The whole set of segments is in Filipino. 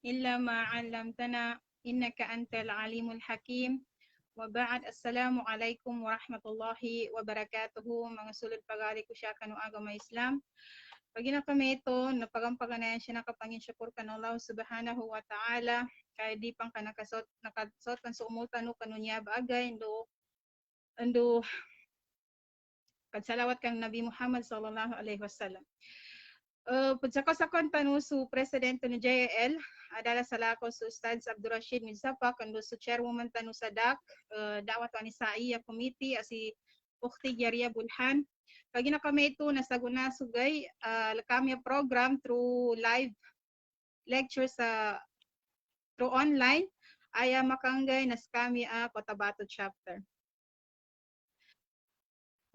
إلا ما علمتنا إنك أنت العليم الحكيم. وبعد Assalamualaikum warahmatullahi wabarakatuh. Mga sulod pag-ali ko siya kanu agama Islam. Pag na kami ito, napagampaganan siya nakapangin syukur kan Allah subhanahu wa ta'ala. Kaya di pang nakasot kan suumutan no kanunya bagay. Ando salawat kang Nabi Muhammad sallallahu alaihi wasallam. Pagsakasakon tanu su presidente ni JL adalah salako su Ustaz Abdul Rashid Mizafa kando su chairwoman tanu sadak dawat anisaiya committee asi Ukhti Jaria Bulhan. Pagi na kami ito nasaguna sugay kami program through live lecture through online aya makanggay nas kami Cotabato chapter.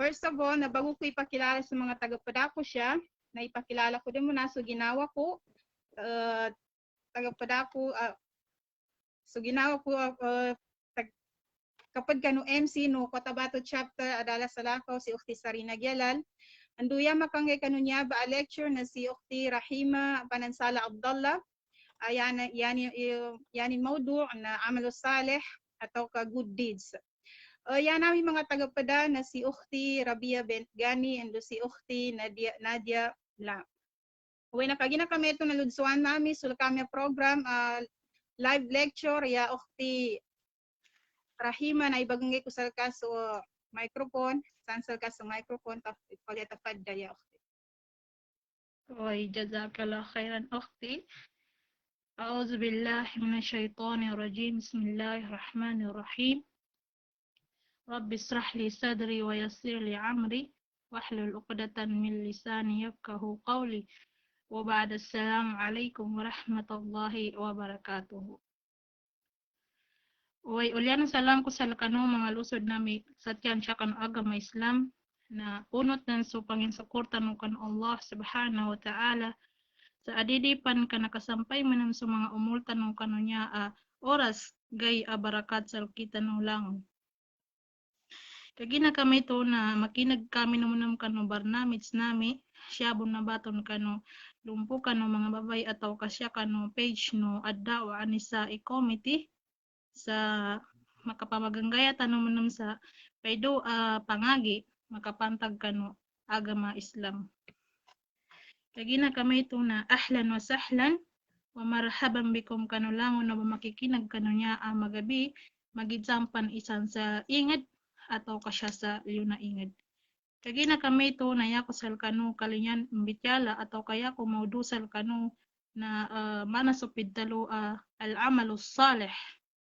First of all, nabago ko ipakilala sa mga tagapadako siya. Na ipakilala ko din muna so ginawa ko tagapadako so ginawa ko kapag kanu MC no Cotabato chapter adala salakaw si Ukhti Sarina Gyalal anduya makangay kanunya ba lecture na si Ukhti Rahima Panansala Abdullah yani mawdu na amalus salih atau ka good deeds. Yan namin mga tagapada na si Ukhti Rabia Bent Gani and si Ukhti Nadia La. Uwi na kagina kami ito naludsuan namin sul kami program live lecture ya Ukhti Rahima na ibagangay ko sa kaso microphone sansal ka sa microphone tapad ya Ukhti. jazakallah khairan ukhti. A'udzu billahi minasyaitonir rajim. Bismillahirrahmanirrahim. Rabbi israh li sadri wa yassir li amri wahlul 'uqdatan min lisani yafqahu qawli. Wa ba'da assalamu alaikum warahmatullahi wabarakatuh. Way ulyan salam ko sa lakano mga lusod nami sa tiyan siya kan agama Islam na unot nan so panginsukurtan mo kan Allah subhanahu wa ta'ala sa adidipan ka nakasampay man sa mga umultan mo kanunya oras gay barakat sa kita no lang. Kagina kami to na makinag kami naman kano barnamits nami siyabon na baton kano lumpo kano mga babay ataw kasya kano page no addawa anisa i-committee sa makapamaganggaya tanong manam sa paido pangagi makapantag kano agama Islam. Kagina kami ito na ahlan wa sahlan wa marhaban bikum kano langon na makikinag kano niya magabi magidsampan isan sa ingad atau kasya sa liyo na ingad. Kagina kami ito na yako sal kano kalinyan mbityala atau kaya ko maudusal kano na manasupid talo al-amalus salih.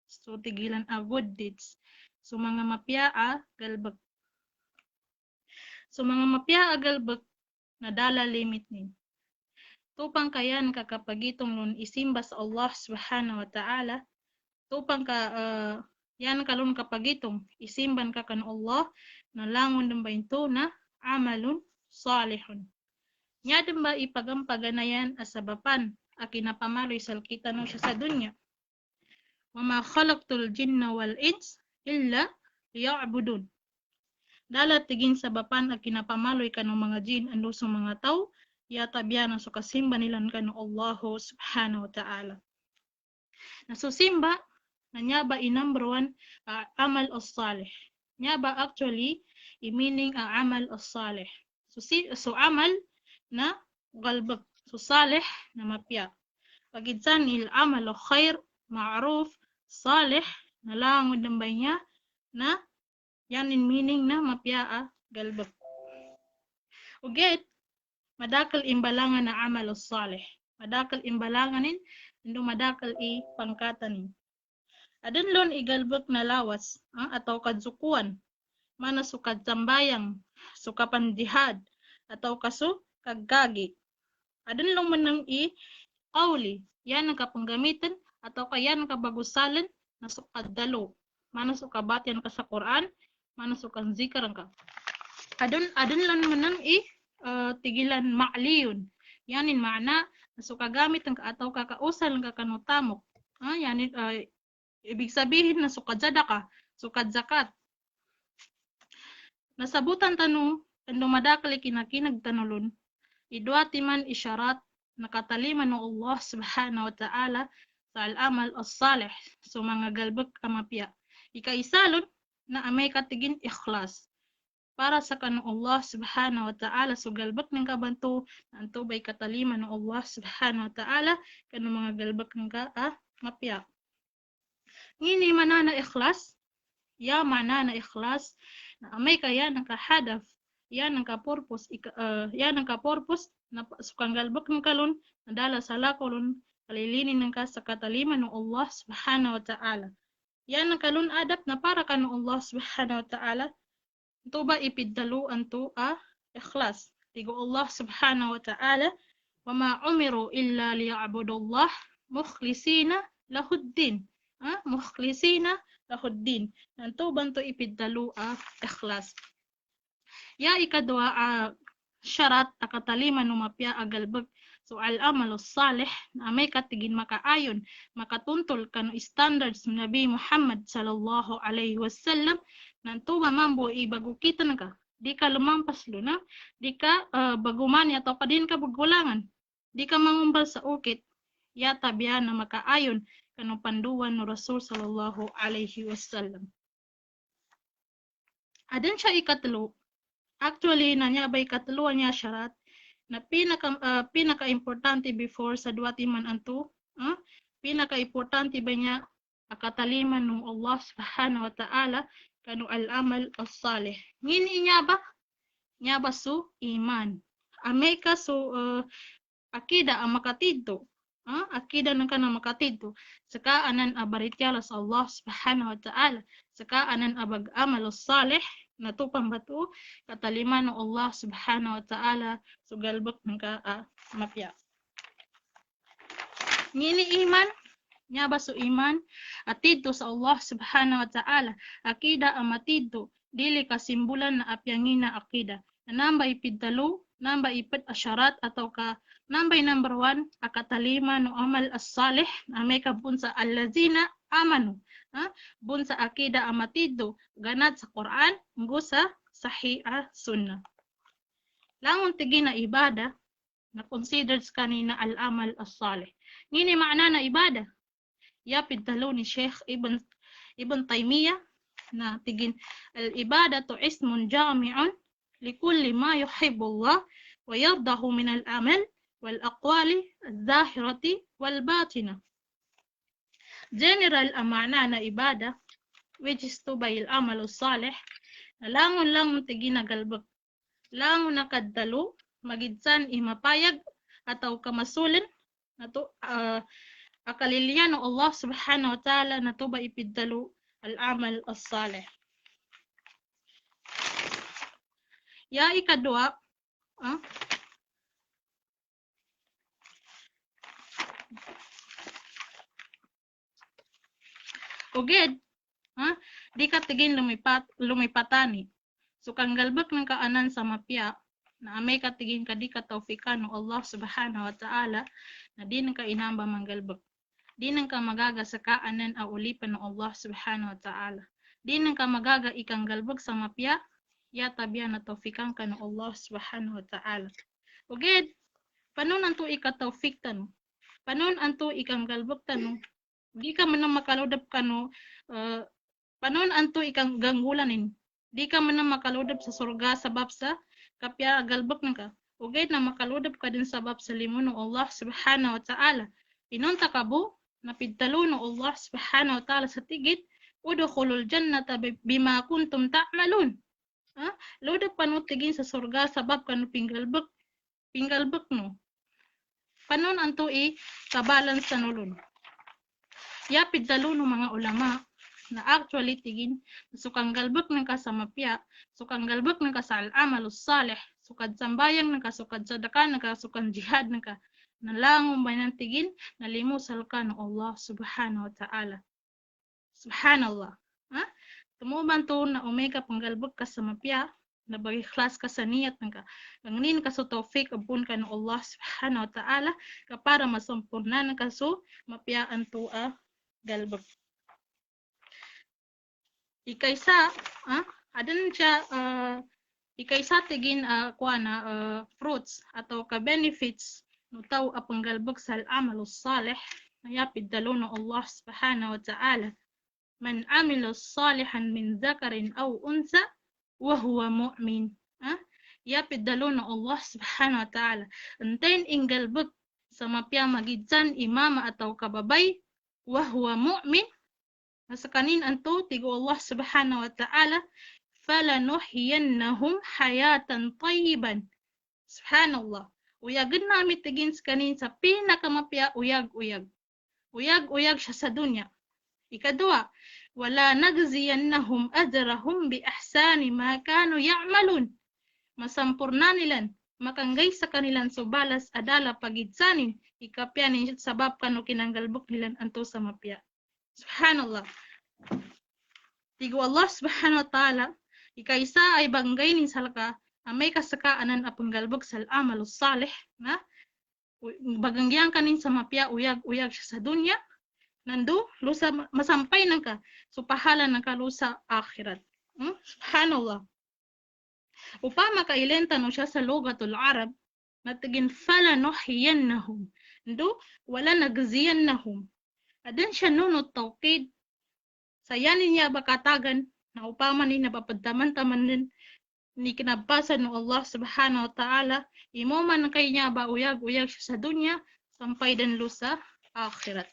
So tigilan good deeds. So mga mapyaa galbag. So mga mapyaa galbag nadala limit ni. Tupang kayan kakapagitong nun isimba sa Allah subhanahu wa ta'ala. Tupang ka yan kalun kapagitong isimban ka kan Allah na langon ng bainto na amalun salihun. Nyadang ba ipagampaganayan asabapan akinapamaloy salkita no siya sa dunya. Wa ma khalaqtul jinna wal ins illa liya'budun. Dala tigin sabapan akinapamaloy kanu mga jin ando sa mga tao yata biyana so kasimba nilan kanu Allah subhanahu wa ta'ala. Nasusimba na nyaba number 1 amal as-salih. Nyaba actually meaning amal as-salih. So amal na galbag. So salih na mapya. Pagidsan il amal khair ma'ruf salih na langod ng niya na yan in meaning na mapya galbag. Uget madakal imbalangan na amal as-salih. Madakal imbalanganin ndo madakal pangkatanin. Adan lon igalbak na lawas atau kadsukuan mana sukad sambayang sukapan jihad atau kaso kaggagi. Adan long manang qawli yan ang kapanggamitan atau kaya ang kabagusalan na sukad dalo mana sukabatian ka sa Quran mana sukan zikran ka. Adan lon manang tigilan ma'liyun yanin maana sukagamit ang atau kakausal ka kanutamok. Yanin ibig sabihin na sukad sadaka, sukad zakat. Nasabutan tanong, kando madakali kinakinag tanulun, idwati man isyarat nakatalima no Allah subhanahu wa ta'ala sa al-amal as-salih. So mga galbag kamapya. Ikaisalon na amay katigin ikhlas. Para sa kanong Allah subhanahu wa ta'ala. So galbag ng kabanto na anto bay katalima no Allah subhanahu wa ta'ala kanong mga galbag ng mapya. Ngini manana ikhlas. Ya manana ikhlas na amay kaya nakahadaf. Yan ang ka-purpose, na sukang galbak ng kalon, nadala sa lakolon, kalilinin ng ka sa kataliman ng Allah subhanahu wa ta'ala. Yan ang kalon adap na para ka ng Allah subhanahu wa ta'ala, ito ba ipiddaluan to ikhlas. Tigo Allah subhanahu wa ta'ala, wa ma umiru illa liya'budullah mukhlisina lahuddin. Mukhlisina lahuddin. Nanto ba ito ipiddalu ikhlas. Ya ikadwa syarat akatalima no mapya agalbag so al-amal salih na may katigin makaayon makatuntol kano standards ng Nabi Muhammad sallallahu alaihi wasallam nanto mamambo ibago kita ka di ka lumampas luna di ka bagumani atau padin ka bagulangan di ka mangumbal sa ukit ya tabiya na makaayon kano panduan no Rasul sallallahu alaihi wasallam. Adin siya ikatlo. Actually, nanyabay katuluan niya syarat na pinaka-importante before sa duwati man anto, pinaka-importante ba niya akataliman ng Allah subhanahu wa ta'ala kanu al-amal as-salih. Ngini niya ba su iman. Amay ka so akida ang makatidto. Akida ng kanang makatidto. Saka anan abarityala sa Allah subhanahu wa ta'ala. Saka anan abag-amal as-salih. Natupang batu katalima ng Allah subhanahu wa ta'ala sugalbak ng mapya. Ngini iman, nya ba su iman, atidto sa Allah subhanahu wa ta'ala, akida amatidto, dili kasimbulan na apyangina akida. Namba ipiddalu, namba ipid asyarat atau ka nambay number 1 akatalima no amal as-salih na may kabun sa allazina amanu. Bun sa akida amatido ganad sa Quran nggo sa sahih sunnah. Langon tigi na ibada na considered kanina al-amal as-salih. Ngini maana na ibada? Ya pidalo ni Sheikh Ibn Taymiyyah na tigin al-ibadatu ismun jami'un likulli ma yuhibbullah wa yardahu min al-amal wal aqwali adh-dhahirati wal batinah. General ang maana na ibada, which is to by al-amal salih, na langon tigi nagalbag. Langon na kadalo, magidsan imapayag, ataw kamasulin, na to, akalilian ng Allah subhanahu wa ta'ala na to ba ipidalo al-amal salih. Ya ikadwa, uged, di ka tigin lumipatani. So kang galbak ng kaanan sa mapya, na amay ka tigin ka di ka tawfikan ng Allah subhanahu wa ta'ala, na di nang ka inamba manggalbak. Di nang ka magaga sa kaanan a ulipan ng Allah subhanahu wa ta'ala. Di nang ka magaga ikang galbak sa mapya, ya tabiya na tawfikan ka ng Allah subhanahu wa ta'ala. Uged, panon anto ikatawfik tano? Panon anto ikang galbak tano? Di ka man makaludap kano panon anto ikang ganggulanin. Di ka man makaludap sa surga sabab sa kapya galbak na ka. Ugay na makaludap ka din sabab sa limon ng Allah subhanahu wa ta'ala. Inunta ka bu, napidtalo ng Allah subhanahu wa ta'ala sa tigit, udkhulul jannata bima kuntum ta'malun. Ludap panutigin sa surga sabab kanu pinggalbak no. Panon anto kabalan sa nulun. Ya pidalo ng mga ulama na actually tigin sukang galbak ng kasamapya, sukang galbak ng sa al-amalus salih, sukad sambayang ng sukad sadaka ng sukang jihad ng nalangong ba ng tigin nalimusal ka ng Allah subhanahu wa ta'ala. Subhanallah. Tumuban to na umeka panggalbak ka sa mapya, na bag-ikhlas ka sa niyat ng ka. Nginin ka sa tawfik abun ka ng Allah subhanahu wa ta'ala para masampurnan ka so mapyaan to galbak. Ikaysa, adan siya, ikaysa tigin fruits atau ka benefits نتو أبنقلبك العمل الصالح يابد دلون الله سبحانه وتعالى من عمل صالحا من ذكر أو أنثى وهو مؤمن يابد دلون الله سبحانه وتعالى انتين إنقلبك sama pia magidsan imama atau kababay wahwa mu'min nasakanin anto tigo Allah subhanahu wa ta'ala falanuhyannahum hayatan tayyiban subhanallah uyagin namin tigin kanin sa pinakamapya uyag siya sa dunya. Ikadua, wala nagziyannahum ajrahum bi ahsani ma kanu ya'malun. Masampurna nilan makanggay sa kanilang subalas adala pagidsanin ikapyanin sabab kanu kinanggalbok nilan anto sa mapya. Subhanallah. Tigo Allah subhanahu wa ta'ala ikaisa ay banggay nin salaka may kasakaanan apanggalbok sal amalus salih na bagangyan kanin sa mapya uyag siya sa dunya nandu lusa masampay nang ka supahala nang ka lusa akhirat. Subhanallah. Upama kailenta no siya sa lugatul Arab natigin fala nuhyannahum ndu wala nagziyannahum adan siya nunot tawkid sayanin niya bakatagan na upama ni napapadtaman-taman din ni kinabasa no Allah subhanahu wa ta'ala imo man kay niya ba uyag siya sa dunya sampay din lusa akhirat.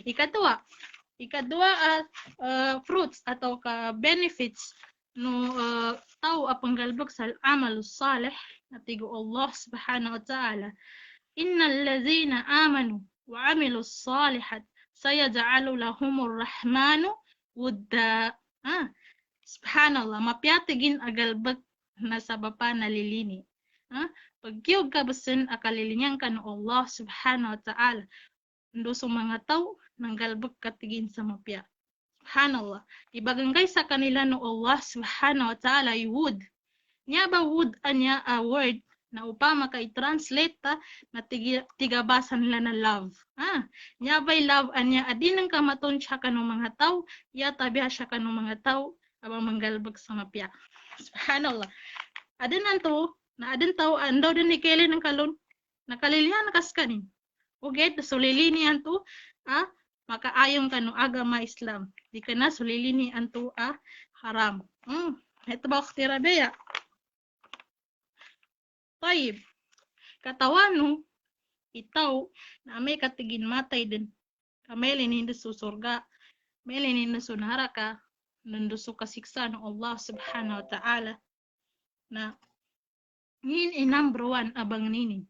Ikadua fruits atau ka benefits no tao apanggalbok sa amal salih natigo Allah subhanahu wa ta'ala innal ladzina amanu wa amilus salihat sayaj'alu lahumur rahmanu wudda. Subhanallah mapyatigin agalbag na sa bapa nalilini. Pagkiyog ka basin akalilinyang ka no Allah subhanahu wa ta'ala ndo sa mga tao nanggalbag katigin sa mapya. Subhanallah. Ibaganggay sa kanila no Allah subhanahu wa ta'ala would. Nya ba would anya a word na upama ka i-translate na tigabasan nila na love. Nya ba love anya adinang kamaton siya ka no mga tao ya tabiha siya ka no mga tao abang manggalbag sa mapya. Subhanallah. Adin nanto na adin tao andaw din ni Kelly ng kalon nakalilihan kas kanin. Uget sulilini anto makaayong kanu agama Islam. Di ka na sulilini anto haram. Ito ba ktirabeya? Taib. Katawano itaw na may katigin matay din. Kamelin hindi susurga. Melin hindi sunaraka. Nanduso kasiksa ng Allah subhanahu wa ta'ala. Na ngin number 1 abang ninin.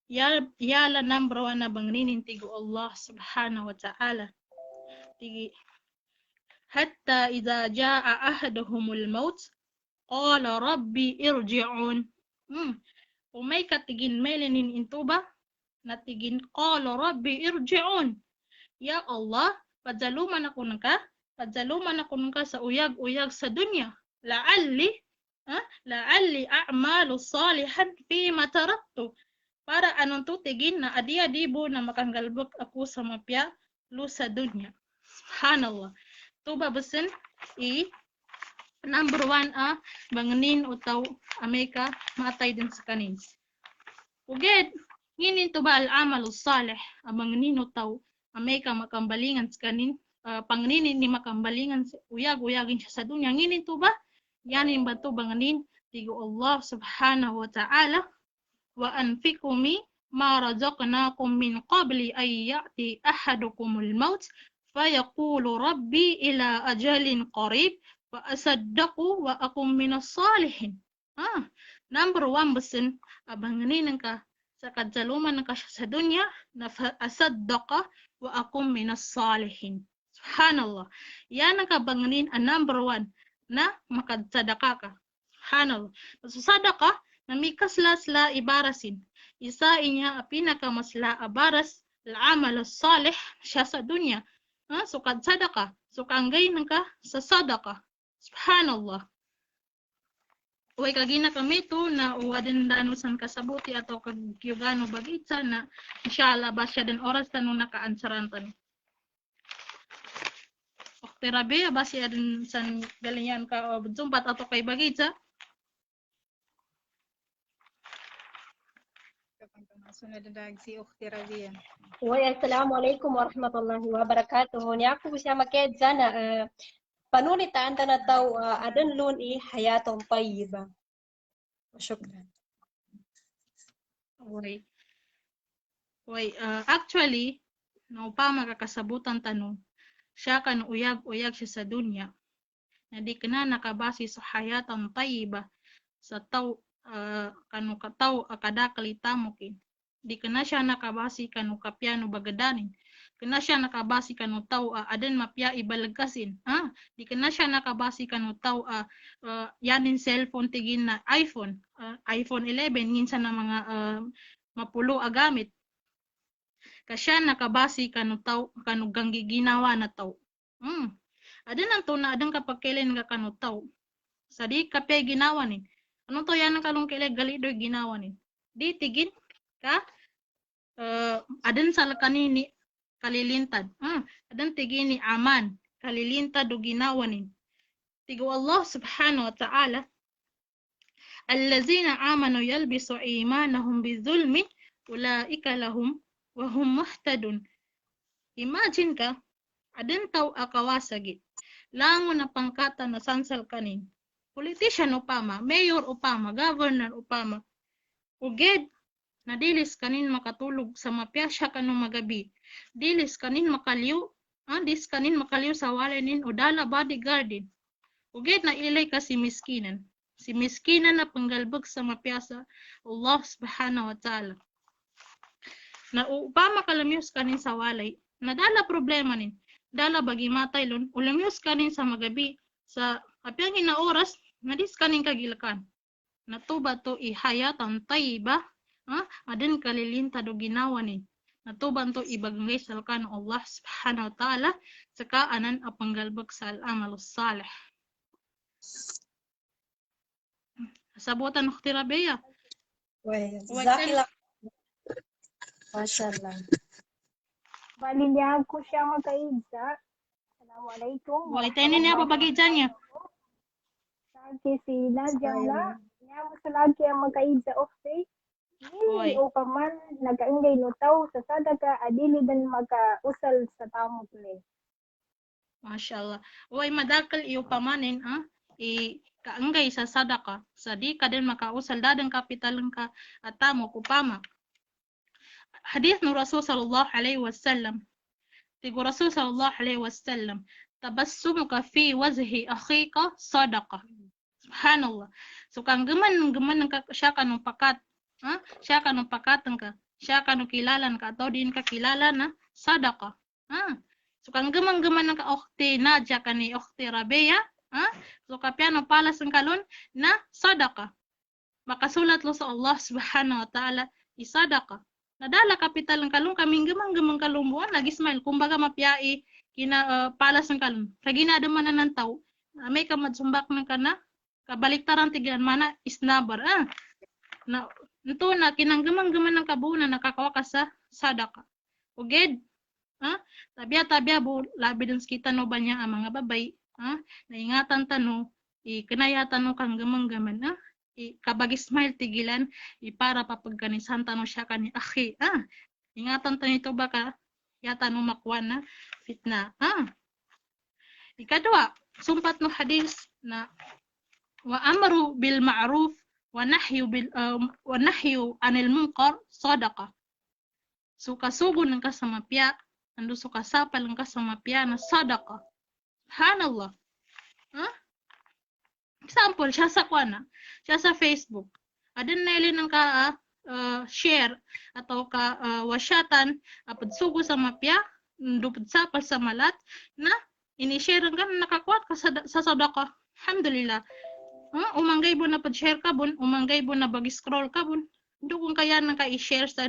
Yala number 1 abang ninin tigo Allah subhanahu wa ta'ala. Tigi hatta idza jaa ahaduhumul maut qala rabbi irji'un. Umay katigin melinin intuba natigin qala rabbi irji'un. Ya Allah, padzaluman ako naka sa uyag sa dunya. La'alli a'malu salihan fi ma taraktu. Para anong tutigin na adi-adibo na makanggalbok ako sa mapya lu sa dunya. Subhanallah. Tuba basin number 1 banganin utaw Amerika matay din sa kanin. Uged nginin tuba al-amalu salih abanganin utaw Amerika makambalingan sa kanin pangninin ni makambalingan uyag-uyagin siya sa dunya. Nginin tuba yanin ba to banganin tigo Allah subhanahu wa ta'ala wa anfiqu ma razaqnakum min qabli ay ya'ti ahadukumul maut fayaqulu rabbi ila ajalin qarib wa asaddaqu wa akum minas salihin. Number 1 basin abanganin ka sa kadzaluman ka sa dunya na asaddaqa wa akum minas salihin. Subhanallah. Yan ang kabanganin ang number 1 na makadsadaka ka. Subhanallah. Masusada ka na mikaslasla ibarasin. Isa inya pinakamasla abaras al-amal salih siya sa dunya. So kadsadaka. So kanggay nang ka sa sadaka. Subhanallah. Uway kagina kami to na uwadin danusan kasabuti atau kagyugano bagitsa na inshallah ba siya din oras tanong nakaansaran tanong. Terabe ba siya din san galingan ka o jumpat atau kay bagitsa? Sunod na si Ukhti Rabia. Assalamualaikum warahmatullahi wabarakatuh. Ni aku bisa makai jana panunita anta na tahu adan lun hayatong tayyiba. Syukran. Actually, na upama kakasabutan tanong, siya kan uyag-uyag siya sa dunya, na di ka na nakabasi sa hayatang tayyiba, sa tao, kanu kataw akadakalita mo kin. Di ka na siya nakabasi kanu kapyano bagadanin. Kana siya nakabasi kanu tao adan mapya ibalagasin. Di ka na siya nakabasi kanu tao yanin cellphone tigin na iPhone, iPhone 11 minsan na mga mapulo agamit. Kasya nakabasi kanu tao kanu ganggi ginawa na tao. Adan ang to na adan kapag kailan nga kanu tao. Sadi kapay ginawa nin. Ano to yan ang kalong kailan galido ginawa nin. Di tigin ka adan sa kanini kalilintad. Adan tigin ni aman kalilintad do ginawa nin. Tigo Allah subhanahu wa ta'ala allazina amanu yalbisu imanahum bizulmi ulaika lahum wa hum muhtadun. Imagine ka adan taw akawasagit lango na pangkata na sansal kanin. Politician upama, mayor upama, governor upama. Uged na dilis kanin makatulog sa mapyasya kanong magabi. Dilis kanin makaliw, dis kanin makaliw sa walanin o dala bodyguardin. Uged na ilay ka si miskinan. Si miskinan na panggalbag sa mapyasa Allah subhanahu wa ta'ala. Na upama kalamyos kanin sa walay, nadala problema nin. Dala bagi matay lon, ulamyos kanin sa magabi, sa apyangin na oras, nadis kanin kagilakan. Natuba to ihayatan tayyiba, adan kalilinta do ginawa nin. Natuban to ibagay salkan Allah subhanahu wa ta'ala, saka anan apanggalbag sa al-amalus salih. Sabutan Ukhti Rabia. Zakila. Masyaallah. Balilihan ko siya magkaidsa. Assalamualaikum. Itainin niya babagay dyan niya. Lagi si Nadia nga. Niya mo sa lagi ang magkaidsa okay. Hindi o pa man nagaingay no tao sa sadaka adili din makausal sa tamo play. Mashallah. Uy madakal iyo pamanin kaanggay sa sadaka. Sa di ka din makausal dadang kapital ka atamo kupama. Hadith no Rasul sallallahu alaihi wasallam. Tigo Rasul sallallahu alaihi wasallam. Tabassumuka fi wajhi akhika sadaqa. Subhanallah. So kang gaman siya kanong pakat. Siya kanong pakatan ka. Siya kanong kilalan ka atau din ka kilala na sadaqa. So kang gaman ka Ukhti Nadia kani Ukhti Rabia. So kapyano palas ang kalon na sadaqa. Makasulat lo sa Allah subhanahu wa ta'ala isadaqa. Nadala kapital ng kalong kaming gamang kalumbuan lagi smile kumbaga mapiyai kina palas ng kalong kagina man ng tao may kamadsumbak ng kana kabaliktaran tiglan mana isnabar na ito na kinanggamang ng kabuna nakakawa ka sa sadaka uged tabya bu labi dun kita no banya ang mga babay naingatan tano ikinayatan no kang gamang kabagi smile tigilan para papagkanisan tanong siya kani akhi ingatan tanong ito baka yata no makuha na fitna ikadua sumpat no hadis na wa amru bil ma'ruf wa nahyu anil munkar sadaqa suka sugo ng kasamapya ando suka sapal ng kasamapya na sadaqa subhanallah example, siya sa kwana, siya sa Facebook. Adin na ilin ng ka share atau ka wasyatan apad sugo sa mapya, dupad sapal sa malat na ini-share ka nakakuat ka sa sadaka. Alhamdulillah. Umanggay bo na pag-share ka bun, umanggay bo na bag-scroll ka bun. Ito kung kaya nang ka i-share sa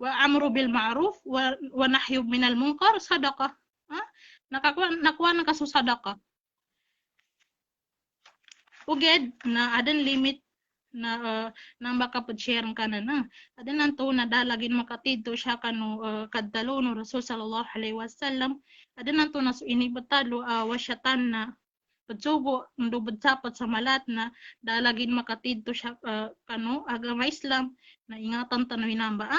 wa amru bil ma'ruf wa nahyu minal munkar sadaka. Nakuha na ka sa sadaka. Uged na adan limit na nang makapag-share ka na adan nanto na dalagin makatidto siya kanu kadalo no Rasul sallallahu alaihi wasallam adan nanto na inibutalo wasyatan na pagsugo ndo bagsapat sa malat na dalagin makatidto siya kano agama Islam na ingatan tano hinamba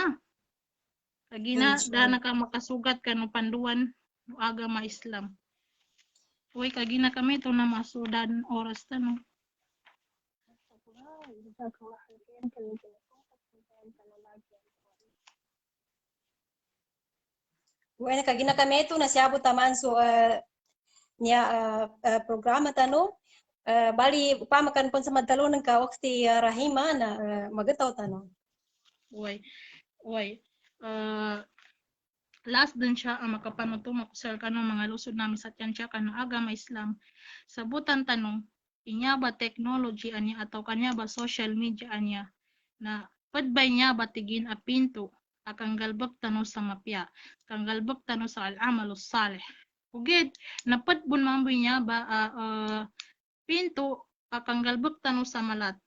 kagina dana ka makasugat kano panduan no agama Islam. Uy kagina kami to na masudan oras tano. Bueno, kagina kami ito nasyabot taman so niya programa tano. Bali upamakan pun sa madtalunan ka wakti Rahima na magataw tano. Uy. Last din siya ang makapanutong makusal kanong mga lusod namin sa tiyansya kanong agama Islam. Sabutan tanong, inya ba technology anya ataw kanya ba social media anya na padbay niya ba tigin a pinto akang galbak tano sa mapya, kang galbak tano sa al-amalus salih. Ugid, napadbun mamboy niya ba pinto akang galbak tano sa malat.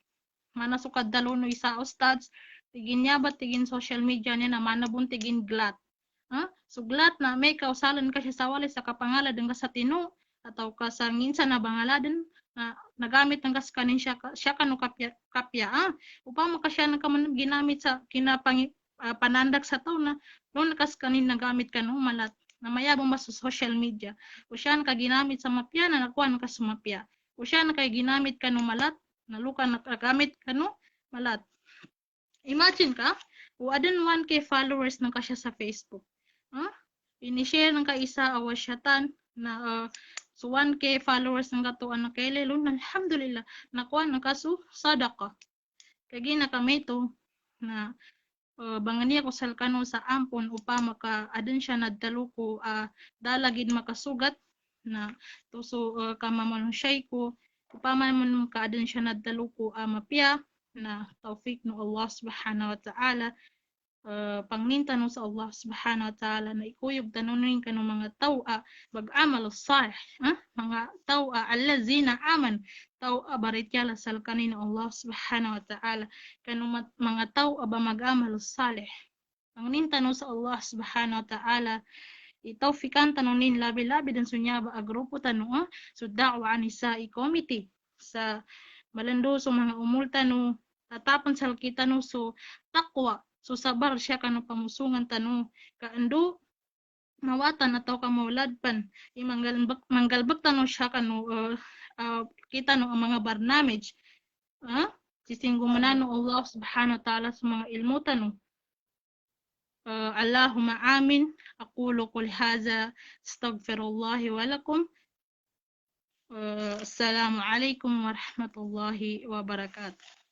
Manasukad dalono isa ustads, tigin niya ba tigin social media niya na manabun tigin glat. Suglat na may kausalan ka siya sa wali sa kapangaladan ka sa tino ataw ka sa nginsa na bangaladan na nagamit ng kas kanin siya kanu kapya upang maka siya nang ginamit sa panandak sa tao na noon kas kanin nagamit kanu malat na mayabong ba sa social media o siya ka ginamit sa mapya na nakuha ka sa mapya o siya kay ginamit kanu malat na luka nagamit kanu malat. Imagine ka o adan 1K followers ng ka siya sa Facebook. Ini-share ng kaisa awasyatan na so 1K followers ng katuan na kailelon alhamdulillah nakuha ng kaso sadaka kagi na kami to na bangania ko salkano sa ampon upa maka adan siya nadalo ko dalagid makasugat na to so kamamanusay ko upa man ka adan siya nadalo ko mapya na taufik no Allah subhanahu wa ta'ala pangnintanong sa Allah subhanahu wa ta'ala na ikuyog tanunin kanong mga taw'a mag-amal salih mga taw'a allazina aman taw'a barityala sal kanina Allah subhanahu wa ta'ala kanong mga taw'a ba mag-amal salih pangnintanong sa Allah subhanahu wa ta'ala itawfikan tanunin labi-labi dan sunyaba agrupo tanong so da'wa nisa'i committee sa malando so mga umultano tatapon sal kita no so takwa so sabar siya kano pamusungan tanong kaando mawatan ataw ka mauladpan manggalbak tanong siya kano kita no ang mga barnamage sisinggumanan no Allah subhanahu wa ta'ala sa mga ilmu tanong Allahumma amin aqulu qul hadha astaghfirullah wa lakum assalamu alaikum warahmatullahi wabarakatuh.